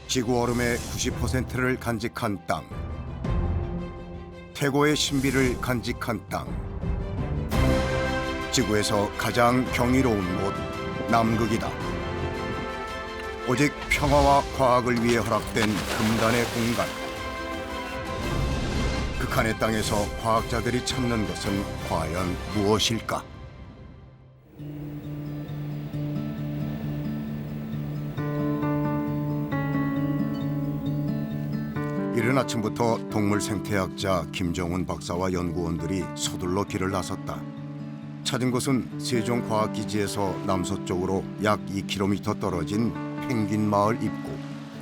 지구 얼음의 90%를 간직한 땅, 태고의 신비를 간직한 땅, 지구에서 가장 경이로운 곳 남극이다. 오직 평화와 과학을 위해 허락된 금단의 공간. 극한의 땅에서 과학자들이 찾는 것은 과연 무엇일까? 이른 아침부터 동물 생태학자 김정훈 박사와 연구원들이 서둘러 길을 나섰다. 찾은 곳은 세종과학기지에서 남서쪽으로 약 2km 떨어진 펭귄 마을 입구.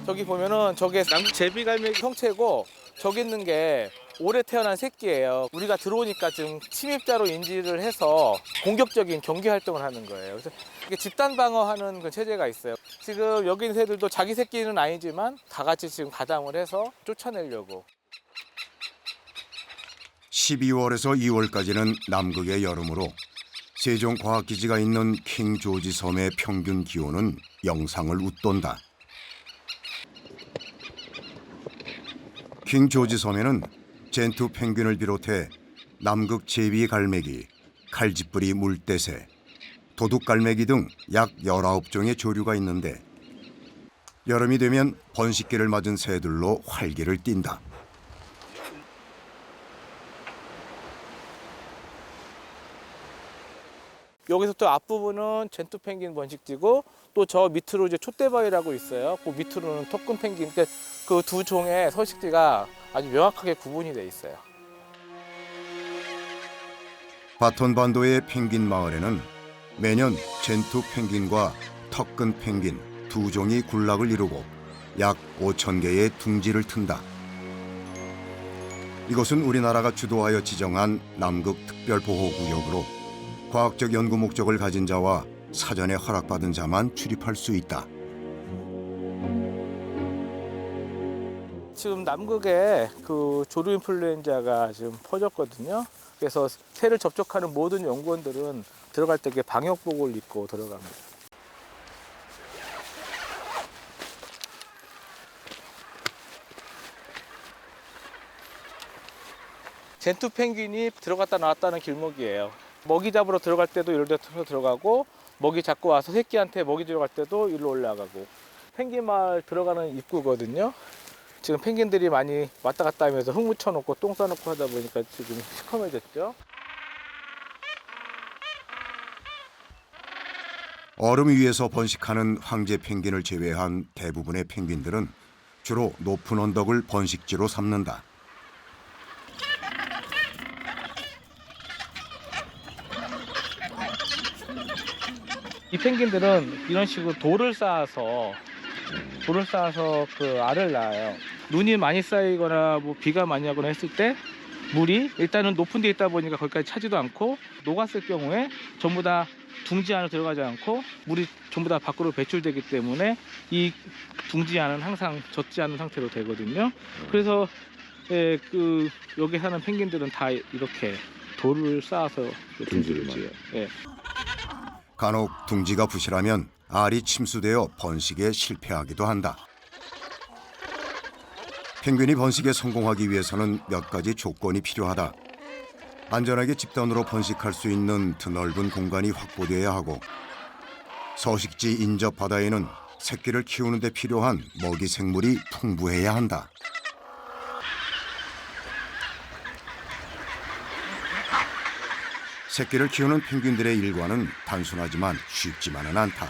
저기 보면은 저게 남극 제비갈매기 형체고 저기 있는 게 올해 태어난 새끼예요. 우리가 들어오니까 지금 침입자로 인지를 해서 공격적인 경계 활동을 하는 거예요. 그래서 이게 집단 방어하는 그 체제가 있어요. 지금 여기 있는 새들도 자기 새끼는 아니지만 다 같이 지금 가담을 해서 쫓아내려고. 12월에서 2월까지는 남극의 여름으로 세종과학기지가 있는 킹 조지 섬의 평균 기온은 영상을 웃돈다. 킹 조지 섬에는 젠투 펭귄을 비롯해 남극 제비갈매기, 칼집부리 물대새, 도둑갈매기 등 약 19종의 조류가 있는데 여름이 되면 번식기를 맞은 새들로 활기를 띈다. 여기서 또 앞부분은 젠투 펭귄 번식지고 또 저 밑으로 이제 촛대바위라고 있어요. 그 밑으로는 토큰 펭귄. 그 두 종의 서식지가 아주 명확하게 구분이 돼 있어요. 바톤반도의 펭귄 마을에는 매년 젠투 펭귄과 턱근 펭귄 두 종이 군락을 이루고 약 5,000개의 둥지를 튼다. 이곳은 우리나라가 주도하여 지정한 남극 특별보호구역으로 과학적 연구 목적을 가진 자와 사전에 허락받은 자만 출입할 수 있다. 지금 남극에 그 조류 인플루엔자가 지금 퍼졌거든요. 그래서 새를 접촉하는 모든 연구원들은 들어갈 때 방역복을 입고 들어갑니다. 젠투 펭귄이 들어갔다 나왔다는 길목이에요. 먹이 잡으러 들어갈 때도 이럴 때 들어가고 먹이 잡고 와서 새끼한테 먹이 들어갈 때도 일로 올라가고. 펭귄 마을 들어가는 입구거든요. 지금 펭귄들이 많이 왔다 갔다 하면서 흙 묻혀놓고 똥 싸놓고 하다 보니까 지금 시커매졌죠. 얼음 위에서 번식하는 황제 펭귄을 제외한 대부분의 펭귄들은 주로 높은 언덕을 번식지로 삼는다. 이 펭귄들은 이런 식으로 돌을 쌓아서 그 알을 낳아요. 눈이 많이 쌓이거나 뭐 비가 많이 하거나 했을 때 물이 일단은 높은 데 있다 보니까 거기까지 차지도 않고 녹았을 경우에 전부 다 둥지 안으로 들어가지 않고 물이 전부 다 밖으로 배출되기 때문에 이 둥지 안은 항상 젖지 않은 상태로 되거든요. 그래서 여기 사는 펭귄들은 다 이렇게 돌을 쌓아서 둥지를 지어요. 예. 간혹 둥지가 부실하면 알이 침수되어 번식에 실패하기도 한다. 펭귄이 번식에 성공하기 위해서는 몇 가지 조건이 필요하다. 안전하게 집단으로 번식할 수 있는 드넓은 공간이 확보되어야 하고 서식지 인접 바다에는 새끼를 키우는 데 필요한 먹이 생물이 풍부해야 한다. 새끼를 키우는 펭귄들의 일과는 단순하지만 쉽지만은 않다.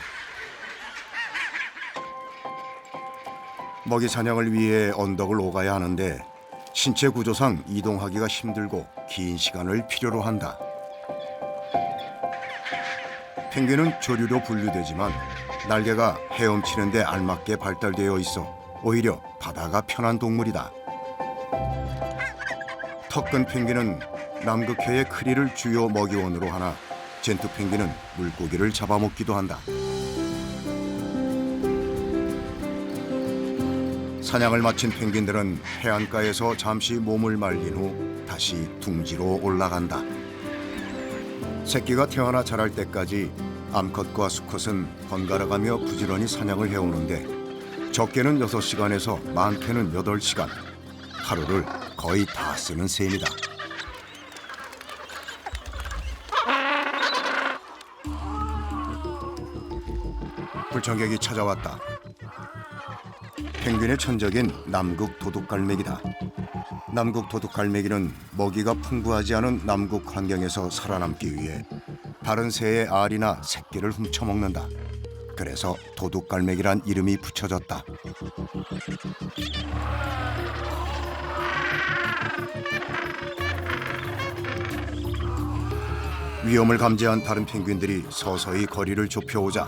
먹이 사냥을 위해 언덕을 오가야 하는데 신체 구조상 이동하기가 힘들고 긴 시간을 필요로 한다. 펭귄은 조류로 분류되지만 날개가 헤엄치는 데 알맞게 발달되어 있어 오히려 바다가 편한 동물이다. 턱근 펭귄은 남극해의 크리를 주요 먹이원으로 하나 젠투 펭귄은 물고기를 잡아먹기도 한다. 사냥을 마친 펭귄들은 해안가에서 잠시 몸을 말린 후 다시 둥지로 올라간다. 새끼가 태어나 자랄 때까지 암컷과 수컷은 번갈아가며 부지런히 사냥을 해오는데 적게는 6시간에서 많게는 8시간. 하루를 거의 다 쓰는 셈이다. 불청객이 찾아왔다. 펭귄의 천적인 남극 도둑갈매기다. 남극 도둑갈매기는 먹이가 풍부하지 않은 남극 환경에서 살아남기 위해 다른 새의 알이나 새끼를 훔쳐먹는다. 그래서 도둑갈매기란 이름이 붙여졌다. 위험을 감지한 다른 펭귄들이 서서히 거리를 좁혀오자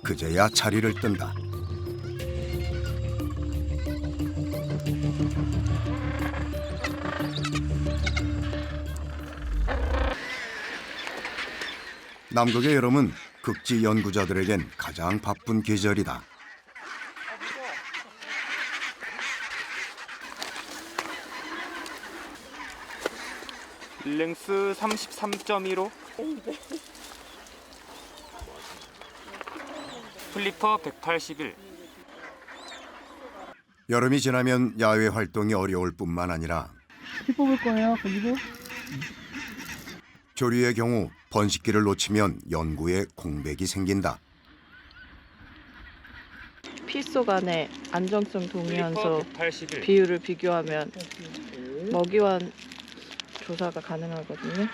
그제야 자리를 뜬다. 남극의 여름은 극지 연구자들에겐 가장 바쁜 계절이다. 릴랭스 33.15 플리퍼 181. 여름이 지나면 야외 활동이 어려울 뿐만 아니라 피 뽑을 거예요. 그리고 조류의 경우 번식기를 놓치면 연구에 공백이 생긴다. 피 속 안에 안정성 동의한서 플리퍼 181. 비율을 비교하면 먹이완 조사가 가능하거든요.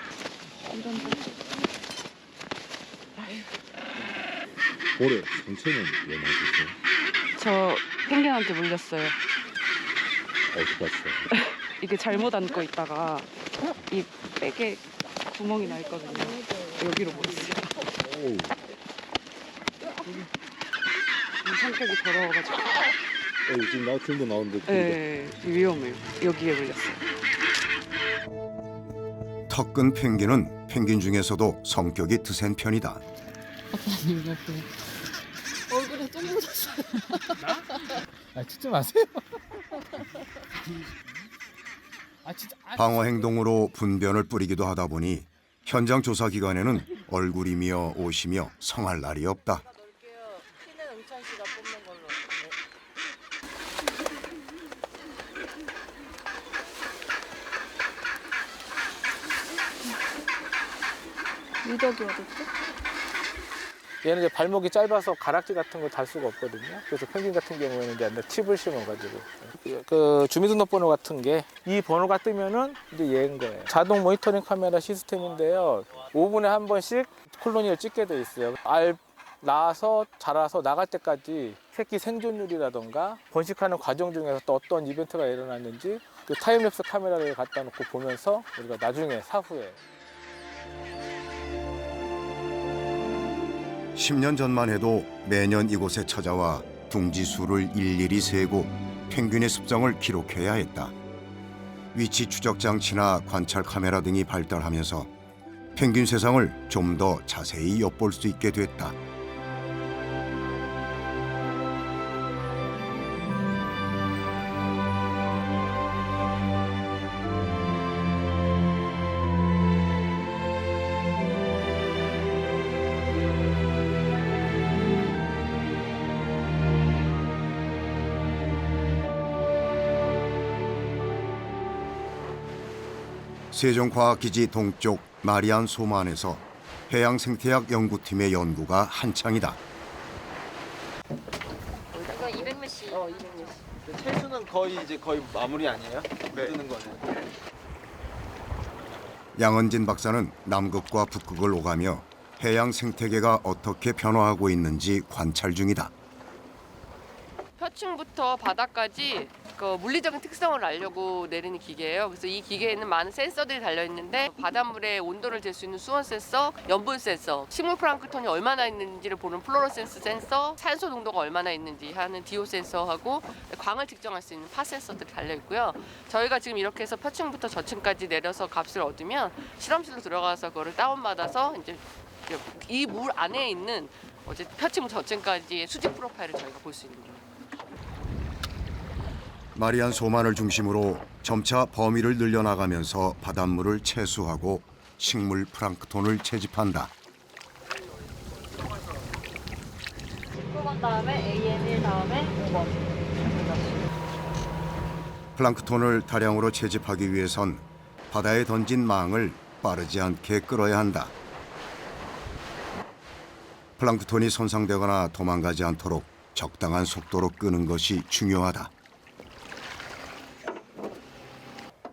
올해 상체는 왜 맞으세요? 저 펭귄한테 물렸어요. 어떻게 봤어요? 이게 잘못 안고 있다가 이 백에 구멍이 나 있거든요. 여기로 물렸어요. 오우. 이 성격이 더러워가지고. 지금 나 지금도 나오는데. 네, 위험해요. 여기에 물렸어요. 턱 끈 펭귄은 펭귄 중에서도 성격이 드센 편이다. 얼굴에 똥 묻었어요. 아 찍지 마세요. 아 진짜. 방어 행동으로 분변을 뿌리기도 하다 보니 현장 조사 기간에는 얼굴이며 옷이며 성할 날이 없다. 피는 응찬 씨가 뽑는 걸로. 미덕이 어딨지? 얘는 이제 발목이 짧아서 가락지 같은 거 달 수가 없거든요. 그래서 펭귄 같은 경우에는 이제 칩을 심어가지고 그 주민등록번호 같은 게 이 번호가 뜨면은 이제 얘인 거예요. 자동 모니터링 카메라 시스템인데요. 5분에 한 번씩 콜로니를 찍게 돼 있어요. 알 낳아서 자라서 나갈 때까지 새끼 생존율이라던가 번식하는 과정 중에서 또 어떤 이벤트가 일어났는지 그 타임랩스 카메라를 갖다 놓고 보면서 우리가 나중에 사후에 10년 전만 해도 매년 이곳에 찾아와 둥지 수를 일일이 세고 펭귄의 습성을 기록해야 했다. 위치 추적 장치나 관찰 카메라 등이 발달하면서 펭귄 세상을 좀 더 자세히 엿볼 수 있게 됐다. 세종과학기지 동쪽 마리안 소만에서 해양생태학 연구팀의 연구가 한창이다. 이거 200메시. 200메시. 채수는 거의 마무리 아니에요? 뜨는 거는. 양은진 박사는 남극과 북극을 오가며 해양 생태계가 어떻게 변화하고 있는지 관찰 중이다. 표층부터 바닥까지 그 물리적인 특성을 알려고 내리는 기계예요. 그래서 이 기계에는 많은 센서들이 달려 있는데 바닷물의 온도를 잴 수 있는 수온 센서, 염분 센서, 식물 플랑크톤이 얼마나 있는지를 보는 플로로센스 센서, 산소 농도가 얼마나 있는지 하는 디오 센서하고 광을 측정할 수 있는 파 센서들이 달려 있고요. 저희가 지금 이렇게 해서 표층부터 저층까지 내려서 값을 얻으면 실험실로 들어가서 그거를 다운받아서 이제 이 물 안에 있는 어제 표층부터 저층까지의 수직 프로파일을 저희가 볼 수 있는 거예요. 마리안 소만을 중심으로 점차 범위를 늘려나가면서 바닷물을 채수하고 식물 플랑크톤을 채집한다. 4번 다음에 AM1 다음에 5번. 플랑크톤을 다량으로 채집하기 위해선 바다에 던진 망을 빠르지 않게 끌어야 한다. 플랑크톤이 손상되거나 도망가지 않도록 적당한 속도로 끄는 것이 중요하다.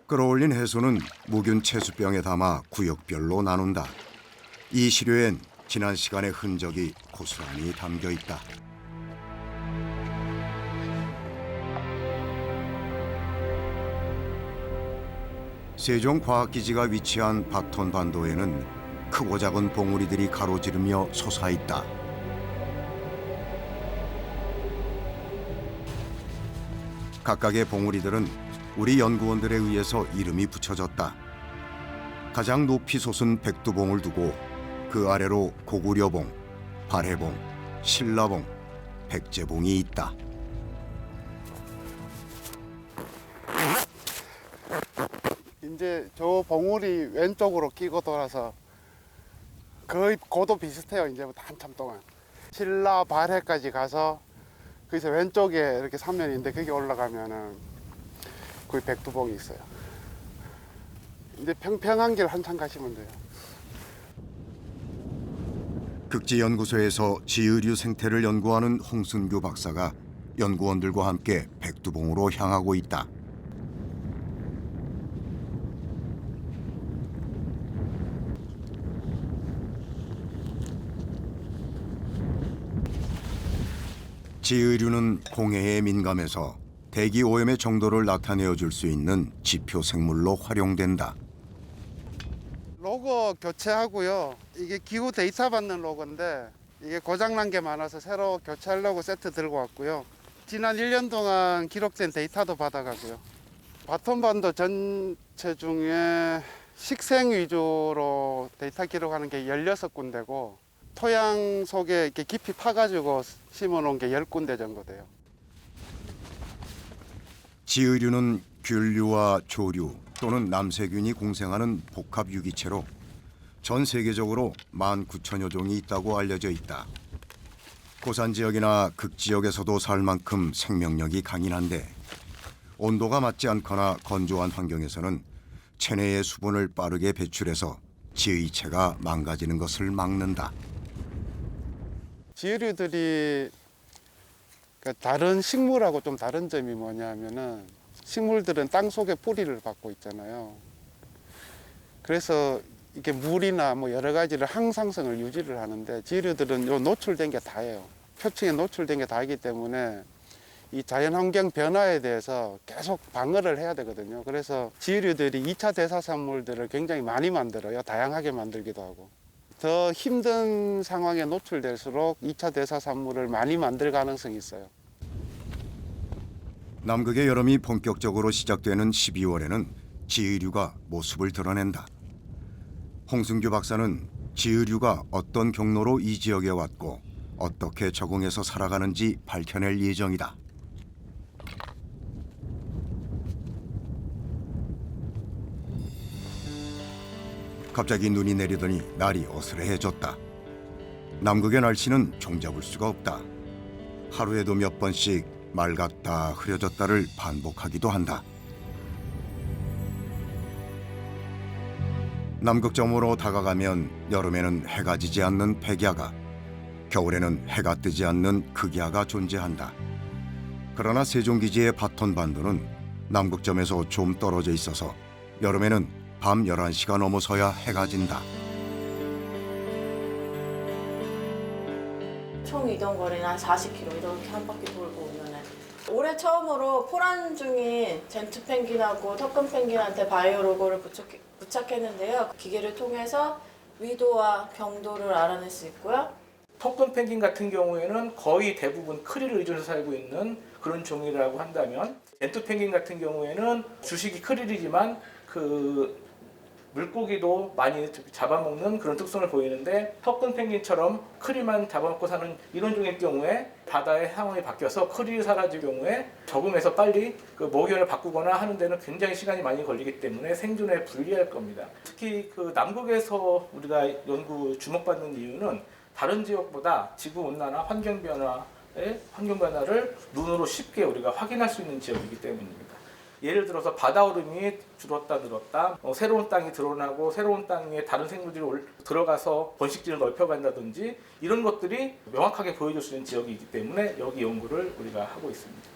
끌어올린 해수는 무균 채수병에 담아 구역별로 나눈다. 이 시료엔 지난 시간의 흔적이 고스란히 담겨 있다. 세종과학기지가 위치한 바톤 반도에는 크고 작은 봉우리들이 가로지르며 솟아있다. 각각의 봉우리들은 우리 연구원들에 의해서 이름이 붙여졌다. 가장 높이 솟은 백두봉을 두고 그 아래로 고구려봉, 발해봉, 신라봉, 백제봉이 있다. 이제 저 봉우리 왼쪽으로 끼고 돌아서 거의 고도 비슷해요. 이제부터 한참 동안 신라 발해까지 가서 거기서 왼쪽에 이렇게 삼면인데 거기 올라가면은 거기 백두봉이 있어요. 이제 평평한 길 한참 가시면 돼요. 극지연구소에서 지의류 생태를 연구하는 홍순규 박사가 연구원들과 함께 백두봉으로 향하고 있다. 지의류는 공해에 민감해서 대기 오염의 정도를 나타내어 줄 수 있는 지표 생물로 활용된다. 로고 교체하고요. 이게 기후 데이터 받는 로고인데 이게 고장난 게 많아서 새로 교체하려고 세트 들고 왔고요. 지난 1년 동안 기록된 데이터도 받아가고요. 바톤반도 전체 중에 식생 위주로 데이터 기록하는 게 16군데고 토양 속에 이렇게 깊이 파가지고 심어놓은 게 10군데 정도 돼요. 지의류는 균류와 조류 또는 남세균이 공생하는 복합 유기체로 전 세계적으로 19,000여 종이 있다고 알려져 있다. 고산 지역이나 극지역에서도 살 만큼 생명력이 강인한데 온도가 맞지 않거나 건조한 환경에서는 체내의 수분을 빠르게 배출해서 지의체가 망가지는 것을 막는다. 지유류들이 다른 식물하고 좀 다른 점이 뭐냐면은 식물들은 땅 속에 뿌리를 받고 있잖아요. 그래서 이렇게 물이나 뭐 여러 가지를 항상성을 유지를 하는데 지유류들은 요 노출된 게 다예요. 표층에 노출된 게 다이기 때문에 이 자연환경 변화에 대해서 계속 방어를 해야 되거든요. 그래서 지유류들이 2차 대사산물들을 굉장히 많이 만들어요. 다양하게 만들기도 하고. 더 힘든 상황에 노출될수록 2차 대사산물을 많이 만들 가능성이 있어요. 남극의 여름이 본격적으로 시작되는 12월에는 지의류가 모습을 드러낸다. 홍순규 박사는 지의류가 어떤 경로로 이 지역에 왔고 어떻게 적응해서 살아가는지 밝혀낼 예정이다. 갑자기 눈이 내리더니 날이 어스레해졌다. 남극의 날씨는 종잡을 수가 없다. 하루에도 몇 번씩 맑았다 흐려졌다를 반복하기도 한다. 남극점으로 다가가면 여름에는 해가 지지 않는 백야가, 겨울에는 해가 뜨지 않는 극야가 존재한다. 그러나 세종기지의 바톤 반도는 남극점에서 좀 떨어져 있어서 여름에는 밤 11시가 넘어서야 해가 진다. 총 이동 거리는 한 40km 이렇게 한 바퀴 돌고 오면은 올해 처음으로 포란 중인 젠투 펭귄하고 턱근 펭귄한테 바이오 로고를 부착했는데요. 기계를 통해서 위도와 경도를 알아낼 수 있고요. 턱근 펭귄 같은 경우에는 거의 대부분 크리를 의존해서 살고 있는 그런 종이라고 한다면 젠투 펭귄 같은 경우에는 주식이 크릴이지만 그 물고기도 많이 잡아먹는 그런 특성을 보이는데 턱근 펭귄처럼 크릴만 잡아먹고 사는 이런 종일 경우에 바다의 상황이 바뀌어서 크릴이 사라질 경우에 적응해서 빨리 그 먹이를 바꾸거나 하는 데는 굉장히 시간이 많이 걸리기 때문에 생존에 불리할 겁니다. 특히 그 남극에서 우리가 연구 주목받는 이유는 다른 지역보다 지구 온난화, 환경 변화 환경 변화를 눈으로 쉽게 우리가 확인할 수 있는 지역이기 때문입니다. 예를 들어서 바다 오름이 줄었다 늘었다, 새로운 땅이 드러나고 새로운 땅에 다른 생물들이 들어가서 번식지를 넓혀간다든지 이런 것들이 명확하게 보여줄 수 있는 지역이기 때문에 여기 연구를 우리가 하고 있습니다.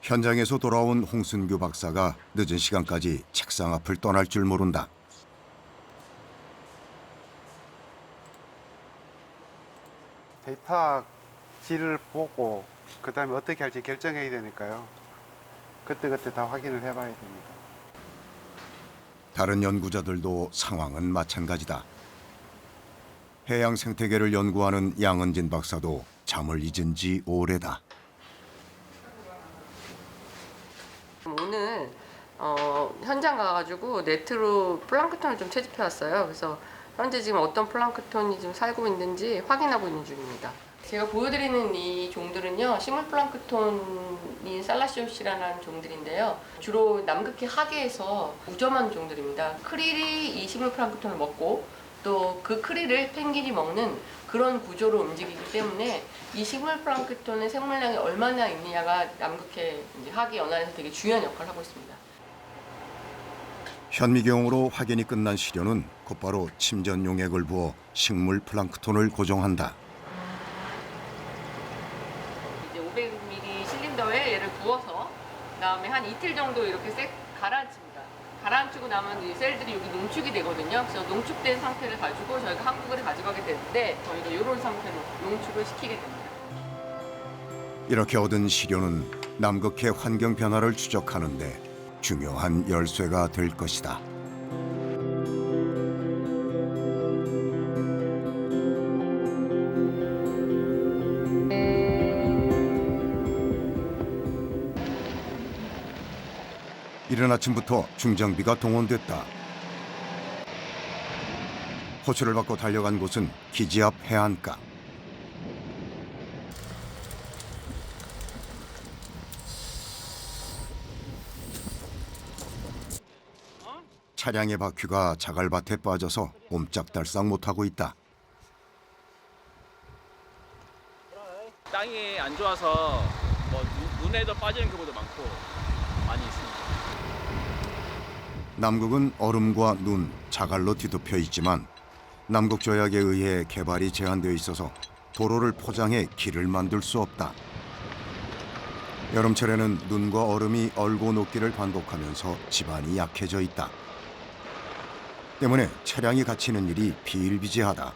현장에서 돌아온 홍순규 박사가 늦은 시간까지 책상 앞을 떠날 줄 모른다. 데이터 질을 보고 그 다음에 어떻게 할지 결정해야 되니까요. 그때그때 다 확인을 해봐야 됩니다. 다른 연구자들도 상황은 마찬가지다. 해양 생태계를 연구하는 양은진 박사도 잠을 잊은 지 오래다. 오늘 현장 가가지고 네트로 플랑크톤을 좀 채집해 왔어요. 그래서 현재 지금 어떤 플랑크톤이 지금 살고 있는지 확인하고 있는 중입니다. 제가 보여드리는 이 종들은요, 식물 플랑크톤인 살라시오시라는 종들인데요. 주로 남극해 하계에서 무점한 종들입니다. 크릴이 이 식물 플랑크톤을 먹고 또 그 크릴을 펭귄이 먹는 그런 구조로 움직이기 때문에 이 식물 플랑크톤의 생물량이 얼마나 있느냐가 남극해 하계 연안에서 되게 중요한 역할을 하고 있습니다. 현미경으로 확인이 끝난 시료는 곧바로 침전 용액을 부어 식물 플랑크톤을 고정한다. 이제 500ml 실린더에 얘를 부어서 그다음에 한 이틀 정도 이렇게 색 가라앉힙니다. 가라앉히고 나면 이 셀들이 여기 농축이 되거든요. 그래서 농축된 상태를 가지고 저희가 한국을 가져가게 되는데 저희가 이런 상태로 농축을 시키게 됩니다. 이렇게 얻은 시료는 남극해 환경 변화를 추적하는 데 중요한 열쇠가 될 것이다. 이른 아침부터 중장비가 동원됐다. 호출을 받고 달려간 곳은 기지 앞 해안가. 차량의 바퀴가 자갈밭에 빠져서 옴짝달싹 못하고 있다. 땅이 안 좋아서 뭐 눈에도 빠지는 경우도 많고 많이 있습니다. 남극은 얼음과 눈, 자갈로 뒤덮여 있지만 남극 조약에 의해 개발이 제한되어 있어서 도로를 포장해 길을 만들 수 없다. 여름철에는 눈과 얼음이 얼고 녹기를 반복하면서 지반이 약해져 있다. 때문에 차량이 갇히는 일이 비일비재하다.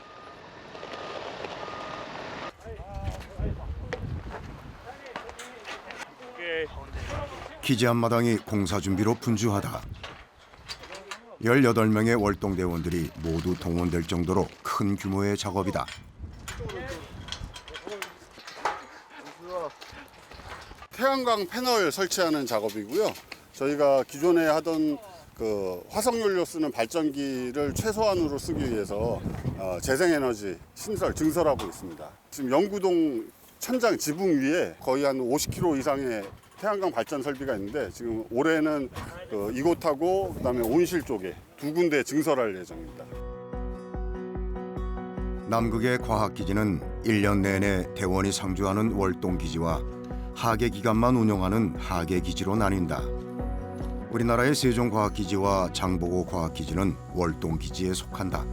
기지 앞마당이 공사 준비로 분주하다. 18명의 월동대원들이 모두 동원될 정도로 큰 규모의 작업이다. 태양광 패널 설치하는 작업이고요. 저희가 기존에 하던 그 화석연료 쓰는 발전기를 최소한으로 쓰기 위해서 재생에너지 신설 증설하고 있습니다. 지금 영구동 천장 지붕 위에 거의 한 50km 이상의 태양광 발전 설비가 있는데 지금 올해는 이곳하고 그다음에 온실 쪽에 2군데 증설할 예정입니다. 남극의 과학기지는 1년 내내 대원이 상주하는 월동기지와 하계기간만 운영하는 하계기지로 나뉜다. 우리나라의 세종과학기지와 장보고 과학기지는 월동기지에 속한다.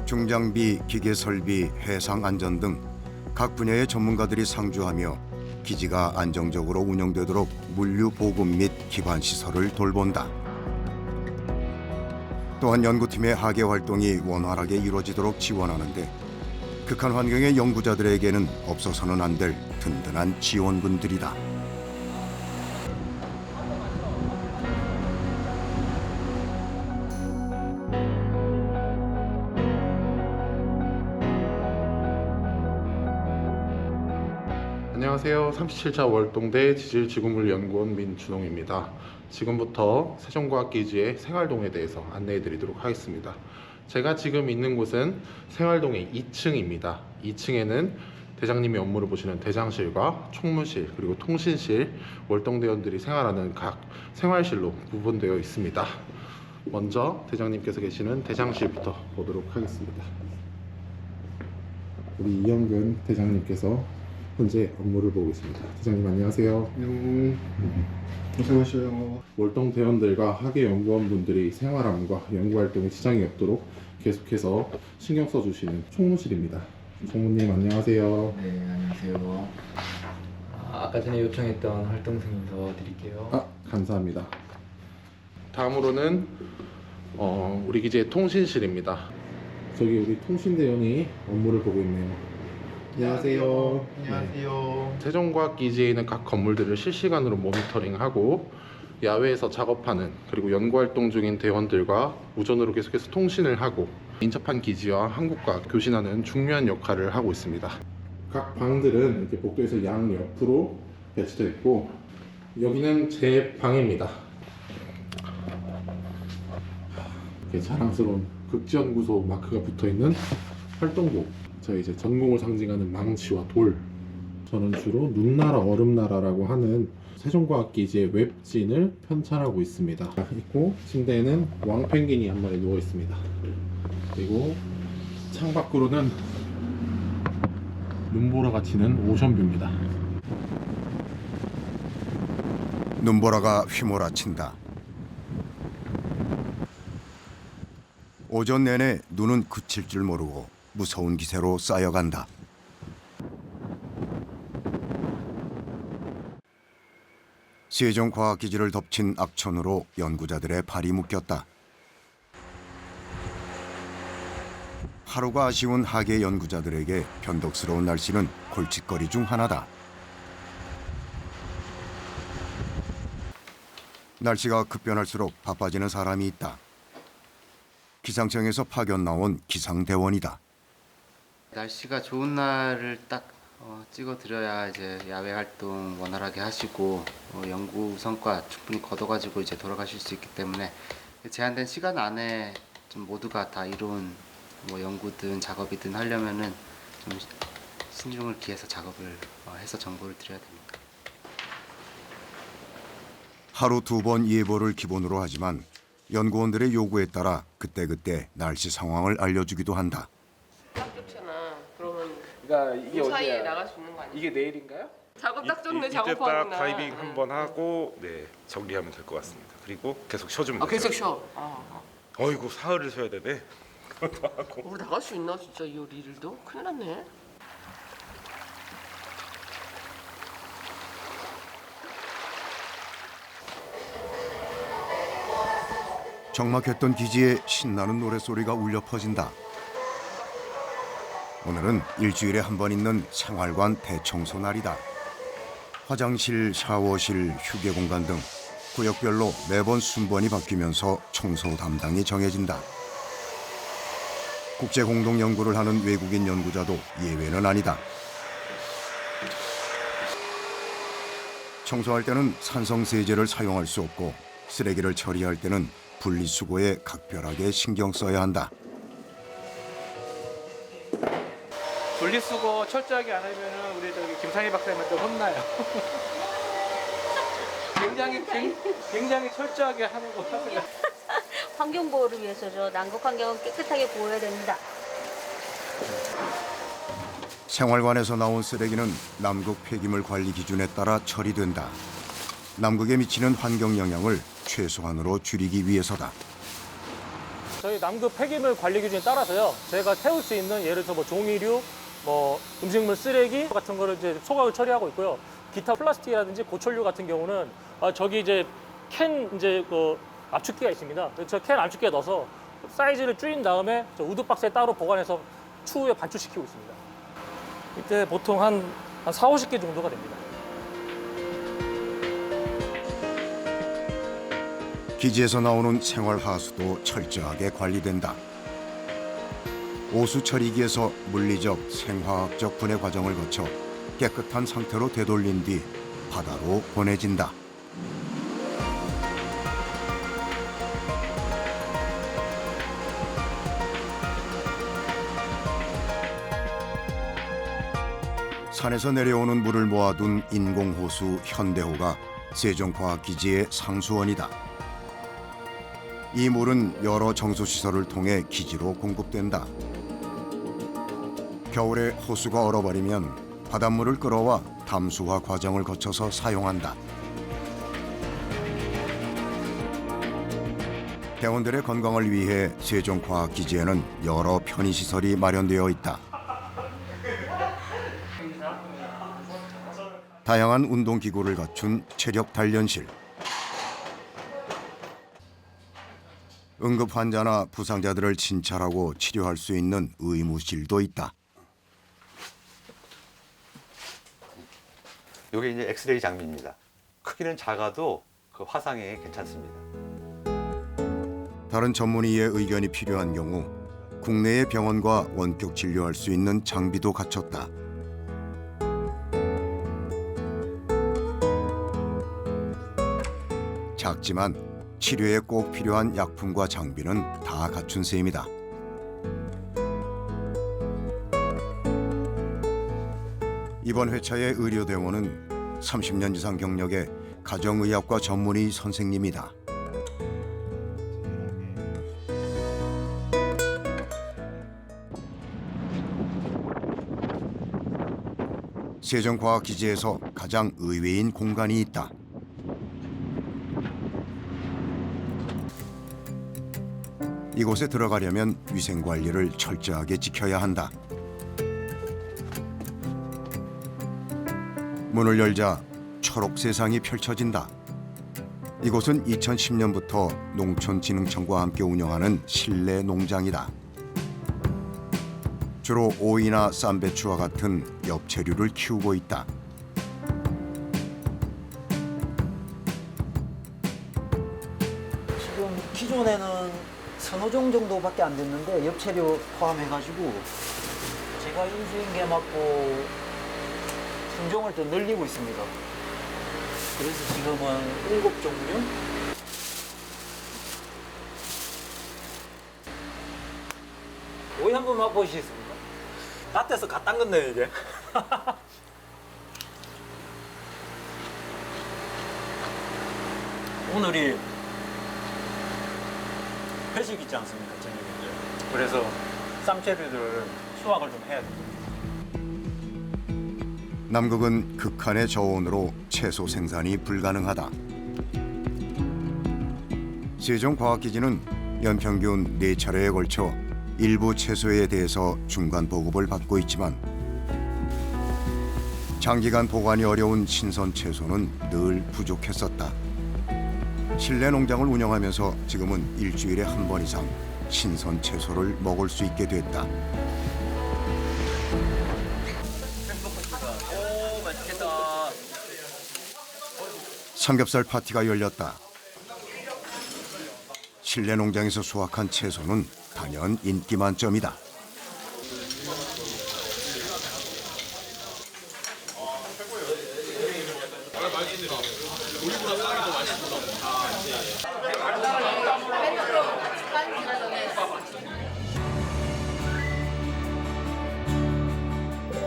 중장비, 기계설비, 해상안전 등 각 분야의 전문가들이 상주하며 기지가 안정적으로 운영되도록 물류 보급 및 기반 시설을 돌본다. 또한 연구팀의 하계 활동이 원활하게 이루어지도록 지원하는데 극한 환경의 연구자들에게는 없어서는 안 될 든든한 지원군들이다. 안녕하세요. 37차 월동대 지질지구물연구원 민준홍입니다. 지금부터 세종과학기지의 생활동에 대해서 안내해드리도록 하겠습니다. 제가 지금 있는 곳은 생활동의 2층입니다. 2층에는 대장님이 업무를 보시는 대장실과 총무실 그리고 통신실, 월동대원들이 생활하는 각 생활실로 구분되어 있습니다. 먼저 대장님께서 계시는 대장실부터 보도록 하겠습니다. 우리 이영근 대장님께서 현재 업무를 보고 계십니다. 대장님 안녕하세요. 고생하셔요. 월동 대원들과 학예 연구원분들이 생활함과 연구활동에 지장이 없도록 계속해서 신경 써주시는 총무실입니다. 총무님 안녕하세요. 네, 안녕하세요. 아까 전에 요청했던 활동 승인서 드릴게요. 감사합니다. 다음으로는 우리 기지의 통신실입니다. 저기 우리 통신대원이 업무를 보고 있네요. 안녕하세요. 안녕하세요. 네. 세종과학기지에 있는 각 건물들을 실시간으로 모니터링하고 야외에서 작업하는 그리고 연구활동 중인 대원들과 무전으로 계속해서 통신을 하고 인접한 기지와 한국과 교신하는 중요한 역할을 하고 있습니다. 각 방들은 이렇게 복도에서 양옆으로 배치되어 있고 여기는 제 방입니다. 이렇게 자랑스러운 극지연구소 마크가 붙어있는 활동복, 저희 이제 전공을 상징하는 망치와 돌. 저는 주로 눈나라 얼음나라라고 하는 세종과학기지의 웹진을 편찬하고 있습니다. 있고 침대에는 왕펭귄이 한 마리 누워 있습니다. 그리고 창밖으로는 눈보라가 치는 오션뷰입니다. 눈보라가 휘몰아친다. 오전 내내 눈은 그칠 줄 모르고 무서운 기세로 쌓여간다. 세종과학기지를 덮친 악천후로 연구자들의 발이 묶였다. 하루가 아쉬운 학예 연구자들에게 변덕스러운 날씨는 골칫거리 중 하나다. 날씨가 급변할수록 바빠지는 사람이 있다. 기상청에서 파견 나온 기상대원이다. 날씨가 좋은 날을 딱 찍어드려야 이제 야외 활동 원활하게 하시고 연구 성과 충분히 거둬가지고 이제 돌아가실 수 있기 때문에 제한된 시간 안에 좀 모두가 다 이룬 연구든 작업이든 하려면은 좀 신중을 기해서 작업을 해서 정보를 드려야 됩니다. 하루 2번 예보를 기본으로 하지만 연구원들의 요구에 따라 그때그때 날씨 상황을 알려주기도 한다. 딱 좋잖아. 그러면 그러니까 이게 그 사이에 어디야? 나갈 수 있는 거 아니야? 이게 내일인가요? 작업 딱 좋네. 이때 딱 작업하구나. 다이빙 한번 하고 정리하면 될 것 같습니다. 그리고 계속 쉬어주면 돼요. 계속 쉬어. 어이구 사흘을 쉬어야 되네. 우리 나갈 수 있나 진짜 이 일도? 큰일 났네. 적막했던 기지에 신나는 노랫소리가 울려 퍼진다. 오늘은 일주일에 한 번 있는 생활관 대청소 날이다. 화장실, 샤워실, 휴게 공간 등 구역별로 매번 순번이 바뀌면서 청소 담당이 정해진다. 국제 공동 연구를 하는 외국인 연구자도 예외는 아니다. 청소할 때는 산성 세제를 사용할 수 없고 쓰레기를 처리할 때는 분리수거에 각별하게 신경 써야 한다. 분리수거 철저하게 안 하면은 우리 저기 김상희 박사님한테 혼나요. 굉장히 철저하게 하는 거 하세요. 환경 보호를 위해서죠. 남극 환경은 깨끗하게 보호해야 됩니다. 생활관에서 나온 쓰레기는 남극 폐기물 관리 기준에 따라 처리된다. 남극에 미치는 환경 영향을 최소한으로 줄이기 위해서다. 저희 남극 폐기물 관리 기준에 따라서요. 저희가 태울 수 있는 예를 들어 종이류, 음식물 쓰레기 같은 거를 이제 소각을 처리하고 있고요. 기타 플라스틱이라든지 고철류 같은 경우는 저기 이제 캔 압축기가 있습니다. 저 캔 압축기에 넣어서 사이즈를 줄인 다음에 저 우드 박스에 따로 보관해서 추후에 반출시키고 있습니다. 이때 보통 한 4, 50개 정도가 됩니다. 기지에서 나오는 생활 하수도 철저하게 관리된다. 오수 처리기에서 물리적, 생화학적 분해 과정을 거쳐 깨끗한 상태로 되돌린 뒤 바다로 보내진다. 산에서 내려오는 물을 모아둔 인공호수 현대호가 세종과학기지의 상수원이다. 이 물은 여러 정수시설을 통해 기지로 공급된다. 겨울에 호수가 얼어버리면 바닷물을 끌어와 담수화 과정을 거쳐서 사용한다. 대원들의 건강을 위해 세종과학기지에는 여러 편의시설이 마련되어 있다. 다양한 운동기구를 갖춘 체력 단련실, 응급 환자나 부상자들을 진찰하고 치료할 수 있는 의무실도 있다. 이게 이제 엑스레이 장비입니다. 크기는 작아도 그 화상에 괜찮습니다. 다른 전문의의 의견이 필요한 경우 국내의 병원과 원격 진료할 수 있는 장비도 갖췄다. 작지만 치료에 꼭 필요한 약품과 장비는 다 갖춘 셈이다. 이번 회차의 의료대원은 30년 이상 경력의 가정의학과 전문의 선생님이다. 세종과학기지에서 가장 의외인 공간이 있다. 이곳에 들어가려면 위생관리를 철저하게 지켜야 한다. 문을 열자 초록 세상이 펼쳐진다. 이곳은 2010년부터 농촌진흥청과 함께 운영하는 실내 농장이다. 주로 오이나 쌈배추와 같은 엽채류를 키우고 있다. 지금 기존에는 서너 종 정도밖에 안 됐는데 엽채류 포함해가지고 제가 인수인계 맡고 품종을 또 늘리고 있습니다. 그래서 지금은 7종류? 오이 한번 맛보시겠습니까? 밭에서 갓 담궜네요 이게. 오늘이 회식 있지 않습니까, 저녁에. 그래서 쌈채류를 수확을 좀 해야 됩니다. 남극은 극한의 저온으로 채소 생산이 불가능하다. 세종과학기지는 연평균 4차례에 걸쳐 일부 채소에 대해서 중간 보급을 받고 있지만 장기간 보관이 어려운 신선 채소는 늘 부족했었다. 실내 농장을 운영하면서 지금은 일주일에 한 번 이상 신선 채소를 먹을 수 있게 됐다. 오, 맛있겠다. 삼겹살 파티가 열렸다. 실내 농장에서 수확한 채소는 단연 인기 만점이다.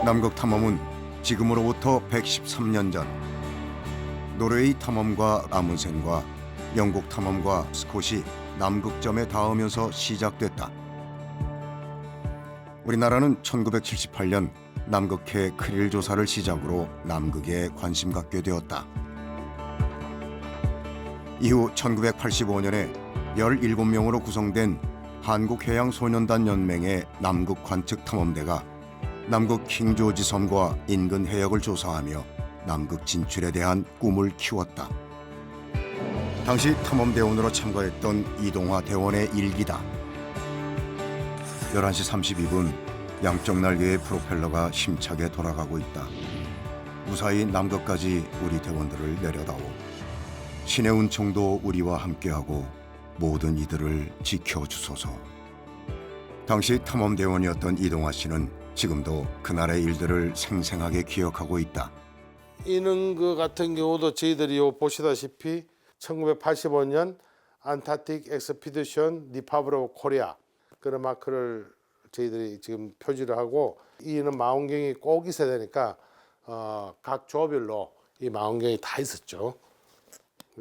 남극 탐험은 지금으로부터 113년 전 노르웨이 탐험가 아문센과 영국 탐험가 스콧이 남극점에 닿으면서 시작됐다. 우리나라는 1978년 남극해 크릴 조사를 시작으로 남극에 관심 갖게 되었다. 이후 1985년에 17명으로 구성된 한국해양소년단 연맹의 남극 관측 탐험대가 남극 킹조지 섬과 인근 해역을 조사하며 남극 진출에 대한 꿈을 키웠다. 당시 탐험대원으로 참가했던 이동화 대원의 일기다. 11시 32분 양쪽 날개의 프로펠러가 힘차게 돌아가고 있다. 무사히 남극까지 우리 대원들을 내려다오. 신의 은총도 우리와 함께하고 모든 이들을 지켜주소서. 당시 탐험대원이었던 이동화 씨는 지금도 그날의 일들을 생생하게 기억하고 있다. 이능그 같은 경우도 저희들이 보시다시피 1985년 안타틱 엑스피디션 리퍼블릭 오브 코리아 그런 마크를 저희들이 지금 표지를 하고 이는 망원경이 꼭 있어야 되니까 각 조별로 이 망원경이 다 있었죠.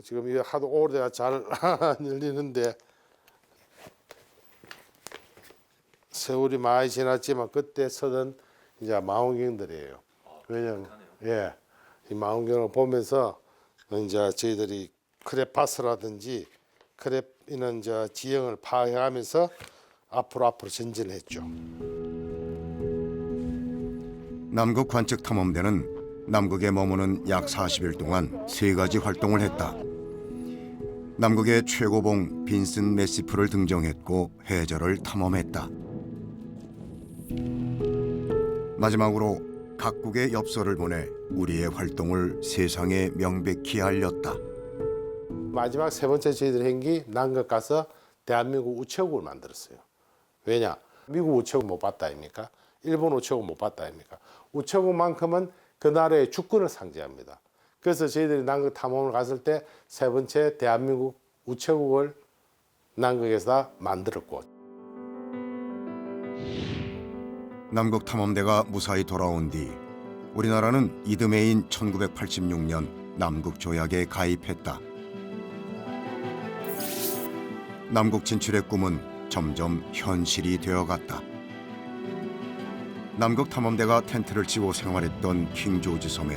지금 이게 하도 오래돼가 잘 안 열리는데 세월이 많이 지났지만 그때 쓰던 이제 망원경들이에요. 왜냐면 이 망원경을 보면서 이제 저희들이 크레파스라든지 크레이는 이제 지형을 파악하면서 앞으로 전진했죠. 남극 관측 탐험대는 남극에 머무는 약 40일 동안 3가지 활동을 했다. 남극의 최고봉 빈슨 매시프를 등정했고 해저를 탐험했다. 마지막으로 각국의 엽서를 보내 우리의 활동을 세상에 명백히 알렸다. 마지막 3번째 저희들이 한 게 남극 가서 대한민국 우체국을 만들었어요. 왜냐? 미국 우체국 못 봤다 아닙니까? 일본 우체국 못 봤다 아닙니까? 우체국만큼은 그 나라의 주권을 상징합니다. 그래서 저희들이 남극 탐험을 갔을 때 3번째 대한민국 우체국을 남극에서 만들었고, 남극 탐험대가 무사히 돌아온 뒤 우리나라는 이듬해인 1986년 남극 조약에 가입했다. 남극 진출의 꿈은 점점 현실이 되어갔다. 남극 탐험대가 텐트를 치고 생활했던 킹조지 섬에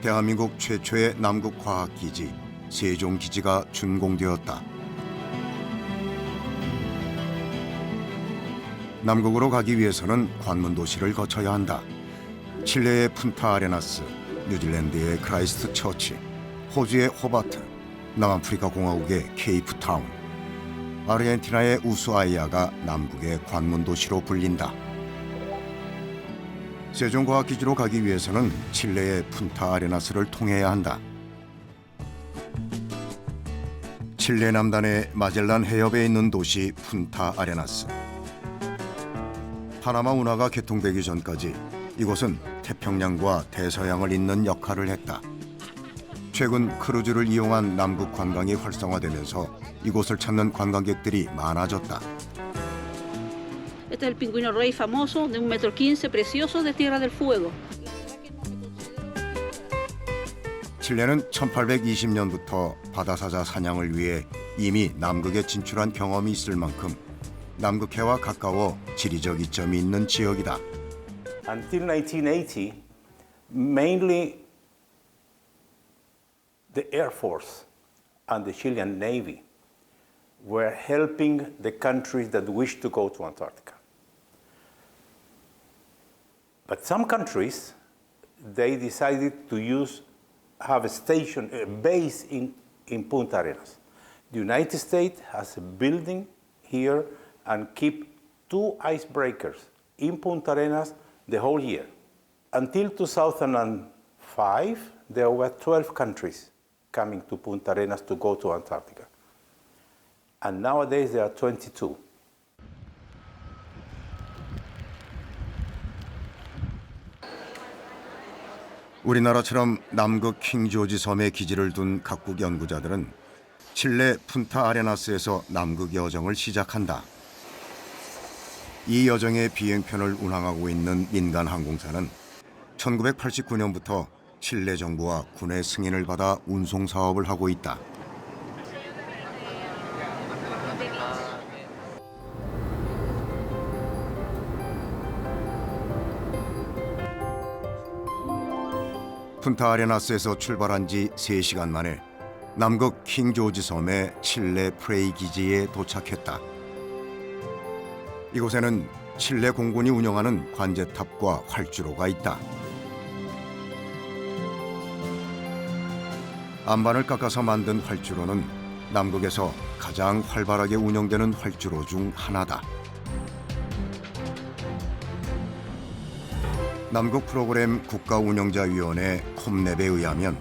대한민국 최초의 남극 과학기지 세종기지가 준공되었다. 남극으로 가기 위해서는 관문 도시를 거쳐야 한다. 칠레의 푼타 아레나스, 뉴질랜드의 크라이스트 처치, 호주의 호바트, 남아프리카 공화국의 케이프타운, 아르헨티나의 우수아이아가 남극의 관문 도시로 불린다. 세종과학기지로 가기 위해서는 칠레의 푼타 아레나스를 통해야 한다. 칠레 남단의 마젤란 해협에 있는 도시 푼타 아레나스. 파나마 운하가 개통되기 전까지 이곳은 태평양과 대서양을 잇는 역할을 했다. 최근 크루즈를 이용한 남극 관광이 활성화되면서 이곳을 찾는 관광객들이 많아졌다. Este es el pingüino rey famoso de 1,15 m, precioso de Tierra del Fuego. 칠레는 1820년부터 바다사자 사냥을 위해 이미 남극에 진출한 경험이 있을 만큼 남극해와 가까워 지리적 이점이 있는 지역이다. Until 1980, mainly the Air Force and the Chilean Navy were helping the countries that wished to go to Antarctica. But some countries, they decided to have a station, a base in Punta Arenas. The United States has a building here and keep 2 icebreakers in Punta Arenas the whole year. Until 2005, there were 12 countries coming to Punta Arenas to go to Antarctica. And nowadays there are 22. 우리나라처럼 남극 킹조지 섬에 기지를 둔 각국 연구자들은 칠레 푼타 아레나스에서 남극 여정을 시작한다. 이 여정의 비행편을 운항하고 있는 민간 항공사는 1989년부터 칠레 정부와 군의 승인을 받아 운송 사업을 하고 있다. 푼타 아레나스에서 출발한 지 3시간 만에 남극 킹조지 섬의 칠레 프레이 기지에 도착했다. 이곳에는 칠레 공군이 운영하는 관제탑과 활주로가 있다. 안반을 깎아서 만든 활주로는 남극에서 가장 활발하게 운영되는 활주로 중 하나다. 남극 프로그램 국가운영자위원회 콤랩에 의하면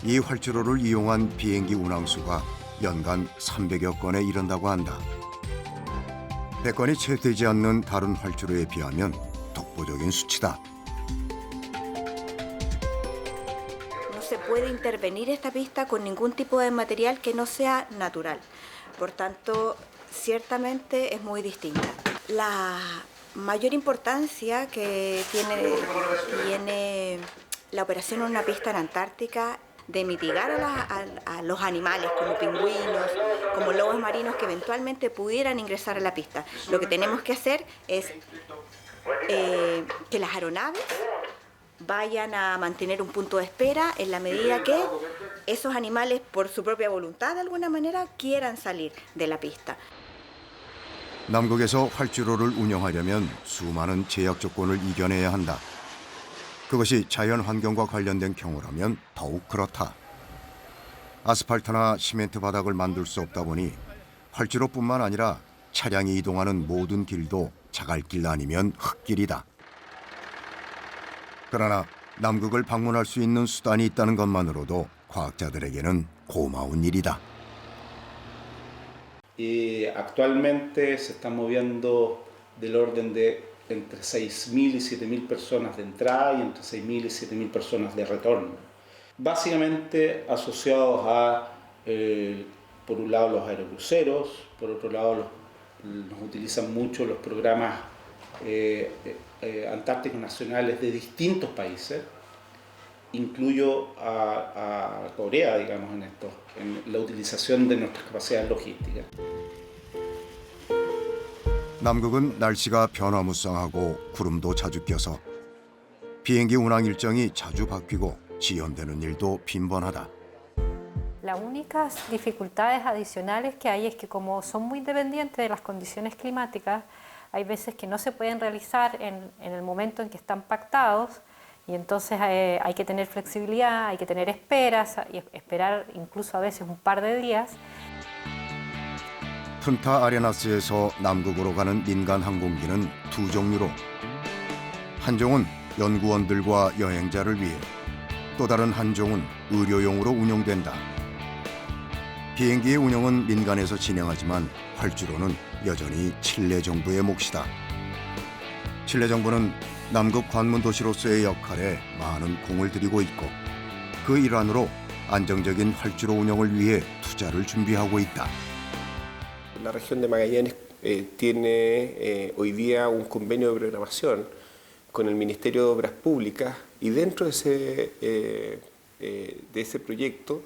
이 활주로를 이용한 비행기 운항수가 연간 300여 건에 이른다고 한다. 100건이 채 되지 않는 다른 활주로에 비하면 독보적인 수치다. No se puede intervenir esta pista con ningún tipo de material que no sea natural. Por tanto, ciertamente es muy distinta. La mayor importancia que tiene la operación en una pista en Antártica de mitigar a los animales como pingüinos, como lobos marinos que eventualmente pudieran ingresar a la pista. Lo que tenemos que hacer es que las aeronaves vayan a mantener un punto de espera en la medida que esos animales, por su propia voluntad de alguna manera, quieran salir de la pista. 남극에서 활주로를 운영하려면 수많은 제약 조건을 이겨내야 한다. 그것이 자연 환경과 관련된 경우라면 더욱 그렇다. 아스팔트나 시멘트 바닥을 만들 수 없다 보니 활주로뿐만 아니라 차량이 이동하는 모든 길도 자갈길 아니면 흙길이다. 그러나 남극을 방문할 수 있는 수단이 있다는 것만으로도 과학자들에게는 고마운 일이다. Actualmente se están moviendo del orden de entre 6.000 y 7.000 personas de entrada y entre 6.000 y 7.000 personas de retorno. Básicamente asociados a, por un lado, los aerocruceros, por otro lado, nos utilizan mucho los programas antárticos nacionales de distintos países. Incluyo a Corea, digamos, en la utilización de nuestras capacidades logísticas. 남극은 날씨가 변화무쌍하고 구름도 자주 껴서 비행기 운항 일정이 자주 바뀌고 지연되는 일도 빈번하다. Las únicas dificultades adicionales que hay es que como son muy dependientes de las condiciones climáticas, hay veces que no se pueden realizar en el momento en que están pactados y entonces hay que tener flexibilidad, hay que tener esperas y esperar incluso a veces un par de días. 푼타 아레나스에서 남극으로 가는 민간 항공기는 두 종류로 한 종은 연구원들과 여행자를 위해 또 다른 한 종은 의료용으로 운용된다. 비행기의 운영은 민간에서 진행하지만 활주로는 여전히 칠레 정부의 몫이다. 칠레 정부는 남극 관문 도시로서의 역할에 많은 공을 들이고 있고 그 일환으로 안정적인 활주로 운영을 위해 투자를 준비하고 있다. La región de Magallanes tiene hoy día un convenio de programación con el Ministerio de Obras Públicas y dentro de ese proyecto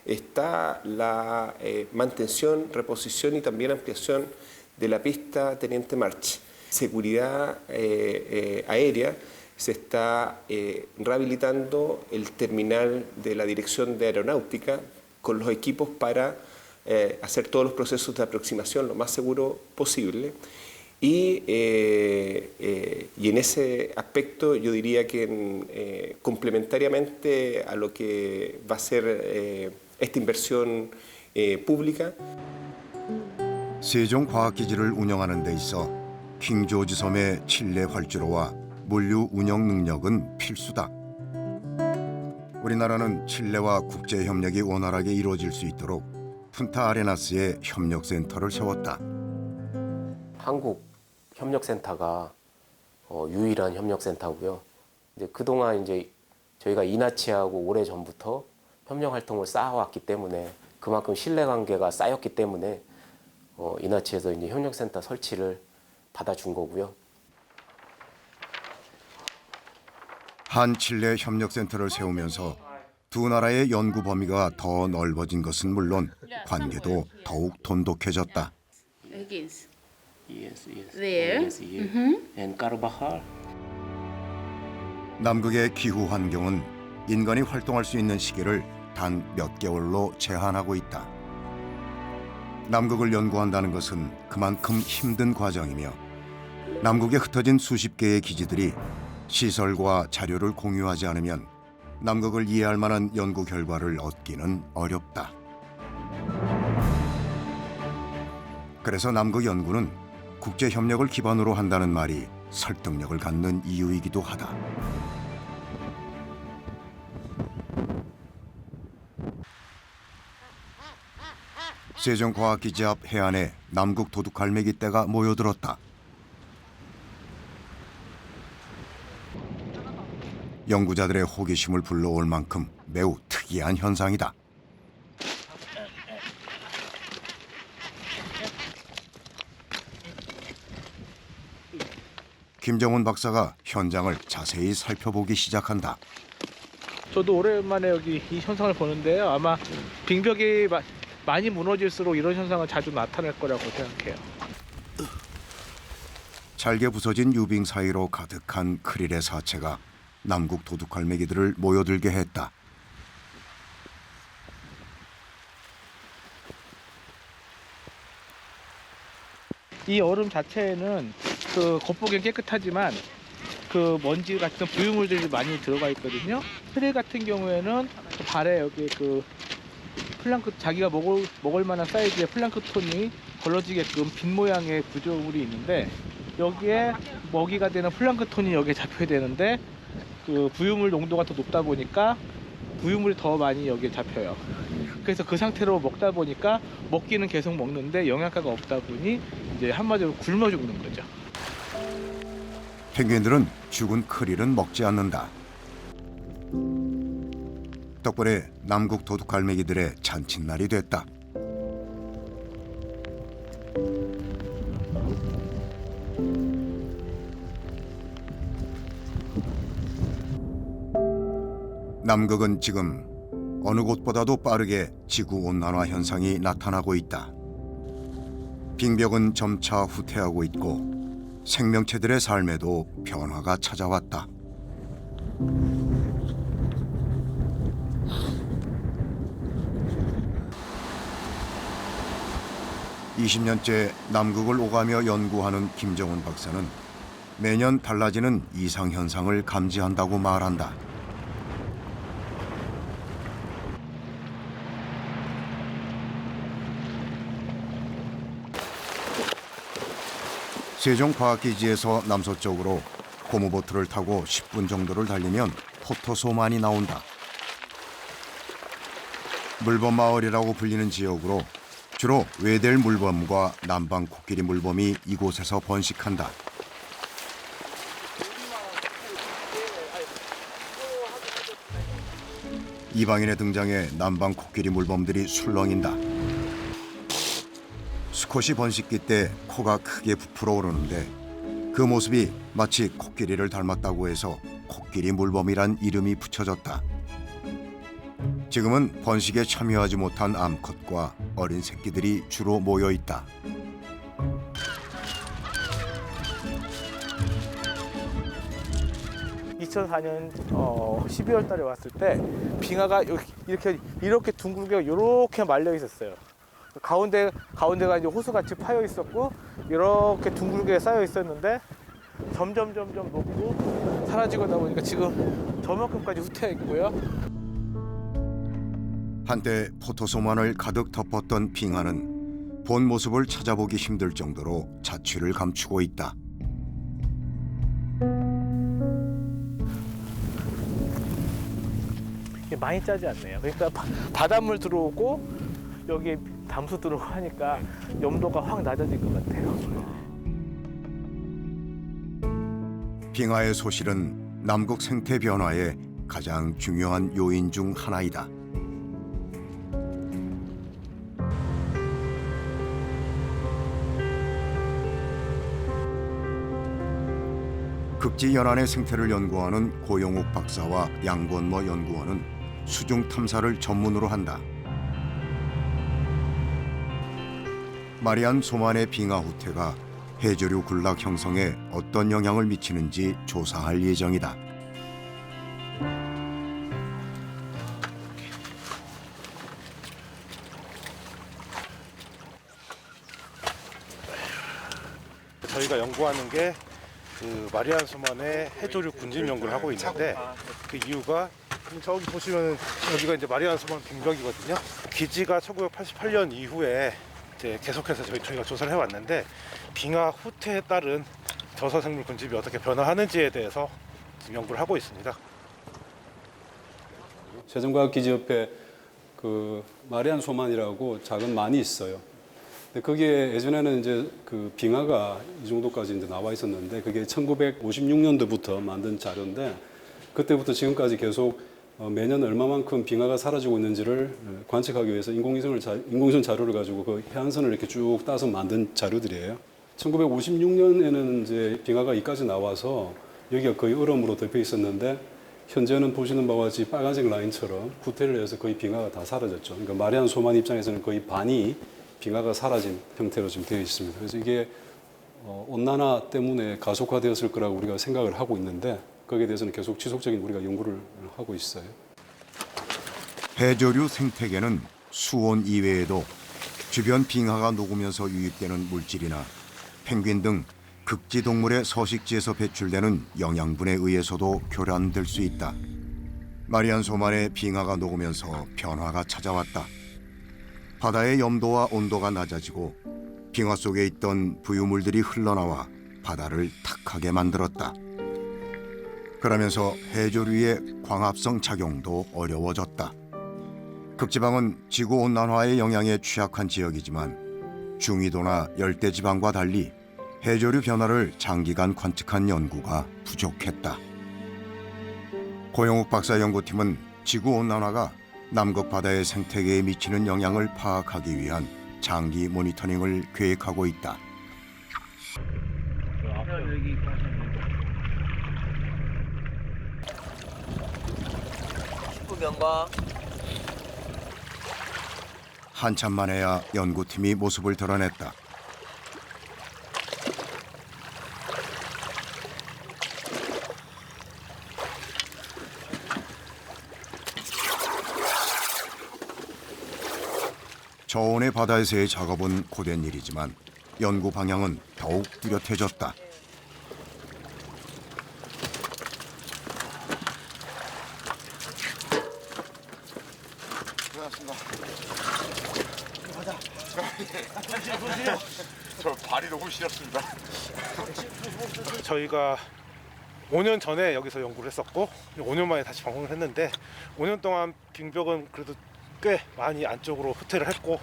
está la mantención, reposición y también ampliación de la pista Teniente March. Seguridad aérea, se está rehabilitando el terminal de la Dirección de Aeronáutica con los equipos para hacer todos los procesos de aproximación lo más seguro posible y en ese aspecto yo diría que complementariamente a lo que va a ser esta inversión pública. 세종과학기지를 운영하는 데 있어 킹조지 섬의 칠레 활주로와 물류 운영 능력은 필수다. 우리나라는 칠레와 국제 협력이 원활하게 이루어질 수 있도록 푼타 아레나스에 협력센터를 세웠다. 한국 협력센터가 유일한 협력센터고요. 이제 그동안 이제 저희가 이나치하고 오래 전부터 협력 활동을 쌓아왔기 때문에 그만큼 신뢰관계가 쌓였기 때문에 이나치에서 이제 협력센터 설치를 받아준 거고요. 한 칠레 협력센터를 세우면서 두 나라의 연구 범위가 더 넓어진 것은 물론 관계도 더욱 돈독해졌다. Yes. There. Yes, and Carbajal. 남극의 기후 환경은 인간이 활동할 수 있는 시기를 단 몇 개월로 제한하고 있다. 남극을 연구한다는 것은 그만큼 힘든 과정이며 남극에 흩어진 수십 개의 기지들이 시설과 자료를 공유하지 않으면 남극을 이해할 만한 연구 결과를 얻기는 어렵다. 그래서 남극 연구는 국제 협력을 기반으로 한다는 말이 설득력을 갖는 이유이기도 하다. 세종과학기지 앞 해안에 남극 도둑갈매기 떼가 모여들었다. 연구자들의 호기심을 불러올 만큼 매우 특이한 현상이다. 김정훈 박사가 현장을 자세히 살펴보기 시작한다. 저도 오랜만에 여기 이 현상을 보는데요. 아마 빙벽이 많이 무너질수록 이런 현상은 자주 나타날 거라고 생각해요. 잘게 부서진 유빙 사이로 가득한 크릴의 사체가 남극 도둑갈매기들을 모여들게 했다. 이 얼음 자체에는 그 겉보기엔 깨끗하지만 그 먼지 같은 부유물들이 많이 들어가 있거든요. 크릴 같은 경우에는 발에 여기 그 자기가 먹을 만한 사이즈의 플랑크톤이 걸러지게끔 빈 모양의 구조물이 있는데 여기에 먹이가 되는 플랑크톤이 여기에 잡혀야 되는데 그 부유물 농도가 더 높다 보니까 부유물이 더 많이 여기에 잡혀요. 그래서 그 상태로 먹다 보니까 먹기는 계속 먹는데 영양가가 없다 보니 이제 한마디로 굶어 죽는 거죠. 펭귄들은 죽은 크릴은 먹지 않는다. 덕분에 남극 도둑갈매기들의 잔칫날이 됐다. 남극은 지금 어느 곳보다도 빠르게 지구온난화 현상이 나타나고 있다. 빙벽은 점차 후퇴하고 있고 생명체들의 삶에도 변화가 찾아왔다. 20년째 남극을 오가며 연구하는 김정훈 박사는 매년 달라지는 이상현상을 감지한다고 말한다. 세종과학기지에서 남서쪽으로 고무보트를 타고 10분 정도를 달리면 포토소만이 나온다. 물범마을이라고 불리는 지역으로 주로 외델 물범과 남방 코끼리 물범이 이곳에서 번식한다. 이방인의 등장에 남방 코끼리 물범들이 술렁인다. 수컷이 번식기 때 코가 크게 부풀어 오르는데 그 모습이 마치 코끼리를 닮았다고 해서 코끼리 물범이란 이름이 붙여졌다. 지금은 번식에 참여하지 못한 암컷과 어린 새끼들이 주로 모여 있다. (2004년 12월 달에 왔을 때 빙하가 이렇게 둥글게 이렇게 말려 있었어요. 가운데가 이제 호수같이 파여 있었고 이렇게 둥글게 쌓여 있었는데 점점 녹고 사라지고 나 보니까 지금 저만큼까지 후퇴해 있고요. 한때 포토소만을 가득 덮었던 빙하는 본 모습을 찾아보기 힘들 정도로 자취를 감추고 있다. 많이 짜지 않네요. 그러니까 바닷물 들어오고 여기 담수 들어오고 하니까 염도가 확 낮아진 것 같아요. 빙하의 소실은 남극 생태 변화의 가장 중요한 요인 중 하나이다. 극지 연안의 생태를 연구하는 고영욱 박사와 양권모 연구원은 수중 탐사를 전문으로 한다. 마리안 소만의 빙하 후퇴가 해저류 군락 형성에 어떤 영향을 미치는지 조사할 예정이다. 저희가 연구하는 게 그 마리안 소만의 해조류 군집 연구를 하고 있는데 그 이유가 저기 보시면 여기가 이제 마리안 소만 빙벽이거든요. 기지가 1988년 이후에 이제 계속해서 저희가 조사를 해왔는데 빙하 후퇴에 따른 저서생물 군집이 어떻게 변화하는지에 대해서 지금 연구를 하고 있습니다. 세종과학기지 옆에 그 마리안 소만이라고 작은 만이 있어요. 근데 그게 예전에는 이제 그 빙하가 이 정도까지 이제 나와 있었는데 그게 1956년도부터 만든 자료인데 그때부터 지금까지 계속 매년 얼마만큼 빙하가 사라지고 있는지를 관측하기 위해서 인공위성 자료를 가지고 그 해안선을 이렇게 쭉 따서 만든 자료들이에요. 1956년에는 이제 빙하가 이까지 나와서 여기가 거의 얼음으로 덮여 있었는데 현재는 보시는 바와 같이 빨간색 라인처럼 후퇴를 해서 거의 빙하가 다 사라졌죠. 그러니까 마리안 소만 입장에서는 거의 반이 빙하가 사라진 형태로 지금 되어 있습니다. 그래서 이게 온난화 때문에 가속화되었을 거라고 우리가 생각을 하고 있는데 거기에 대해서는 계속 지속적인 우리가 연구를 하고 있어요. 해조류 생태계는 수온 이외에도 주변 빙하가 녹으면서 유입되는 물질이나 펭귄 등 극지 동물의 서식지에서 배출되는 영양분에 의해서도 교란될 수 있다. 마리안 소만의 빙하가 녹으면서 변화가 찾아왔다. 바다의 염도와 온도가 낮아지고 빙하 속에 있던 부유물들이 흘러나와 바다를 탁하게 만들었다. 그러면서 해조류의 광합성 작용도 어려워졌다. 극지방은 지구온난화의 영향에 취약한 지역이지만 중위도나 열대지방과 달리 해조류 변화를 장기간 관측한 연구가 부족했다. 고영욱 박사 연구팀은 지구온난화가 남극 바다의 생태계에 미치는 영향을 파악하기 위한 장기 모니터링을 계획하고 있다. 한참 만에야 연구팀이 모습을 드러냈다. 저온의 바다에서의 작업은 고된 일이지만 연구 방향은 더욱 뚜렷해졌다. 저 발이 너무 시렵습니다. 저희가 5년 전에 여기서 연구를 했었고 5년 만에 다시 방문을 했는데 5년 동안 빙벽은 그래도 꽤 많이 안쪽으로 후퇴를 했고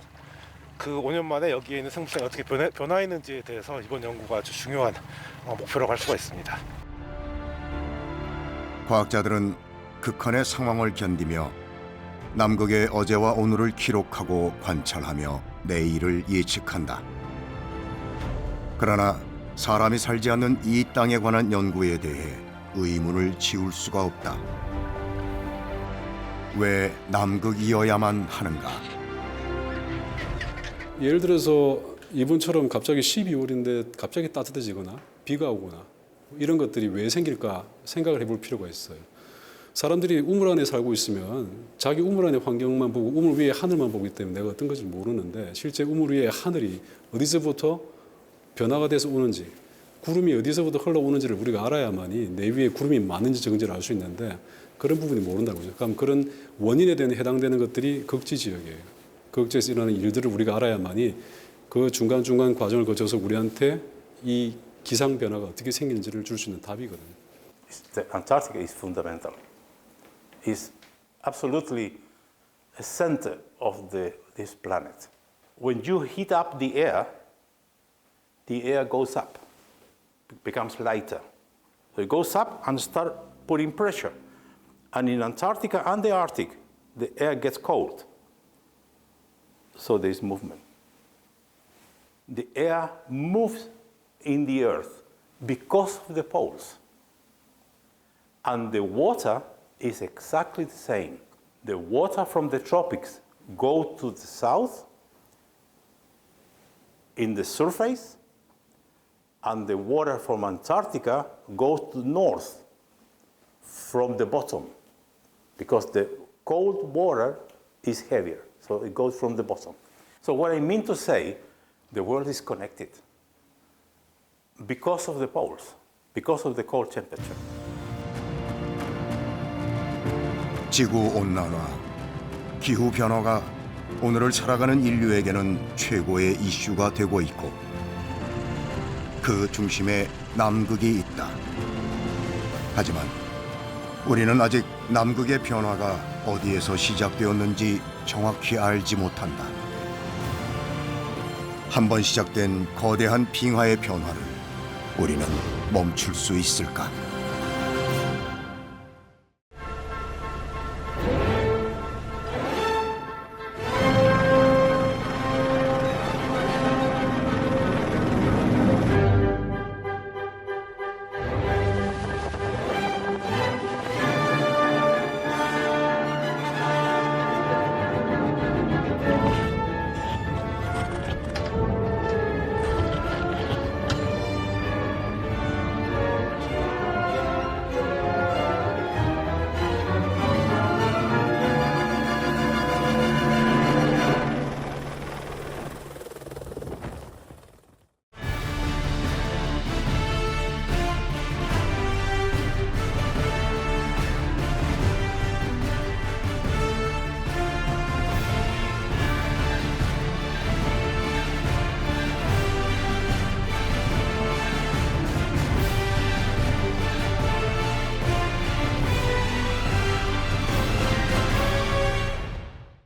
그 5년 만에 여기에 있는 생물성이 어떻게 변화했는지에 대해서 이번 연구가 아주 중요한 목표라고 할 수가 있습니다. 과학자들은 극한의 상황을 견디며 남극의 어제와 오늘을 기록하고 관찰하며 내일을 예측한다. 그러나 사람이 살지 않는 이 땅에 관한 연구에 대해 의문을 지울 수가 없다. 왜 남극이어야만 하는가? 예를 들어서 이번처럼 갑자기 12월인데 갑자기 따뜻해지거나 비가 오거나 이런 것들이 왜 생길까 생각을 해볼 필요가 있어요. 사람들이 우물 안에 살고 있으면 자기 우물 안의 환경만 보고 우물 위에 하늘만 보기 때문에 내가 어떤 건지 모르는데 실제 우물 위에 하늘이 어디서부터 변화가 돼서 오는지 구름이 어디서부터 흘러오는지를 우리가 알아야만이 내 위에 구름이 많은지 적은지를 알 수 있는데 그런 부분이 모른다는 거죠. 그럼 그런 원인에 대한 해당되는 것들이 극지 지역이에요. 극지에서 일어나는 일들을 우리가 알아야만이 그 중간중간 과정을 거쳐서 우리한테 이 기상 변화가 어떻게 생기는지를 줄 수 있는 답이거든요. The Antarctica is fundamental. It's absolutely a center of this planet. When you heat up the air goes up, becomes lighter. So it goes up and starts putting pressure. And in Antarctica and the Arctic, the air gets cold. So there is movement. The air moves in the earth because of the poles. And the water is exactly the same. The water from the tropics go to the south in the surface, and the water from Antarctica goes to the north from the bottom, because the cold water is heavier, so it goes from the bottom. So what I mean to say, the world is connected because of the poles, because of the cold temperature. 지구온난화, 기후변화가 오늘을 살아가는 인류에게는 최고의 이슈가 되고 있고 그 중심에 남극이 있다. 하지만 우리는 아직 남극의 변화가 어디에서 시작되었는지 정확히 알지 못한다. 한번 시작된 거대한 빙하의 변화를 우리는 멈출 수 있을까?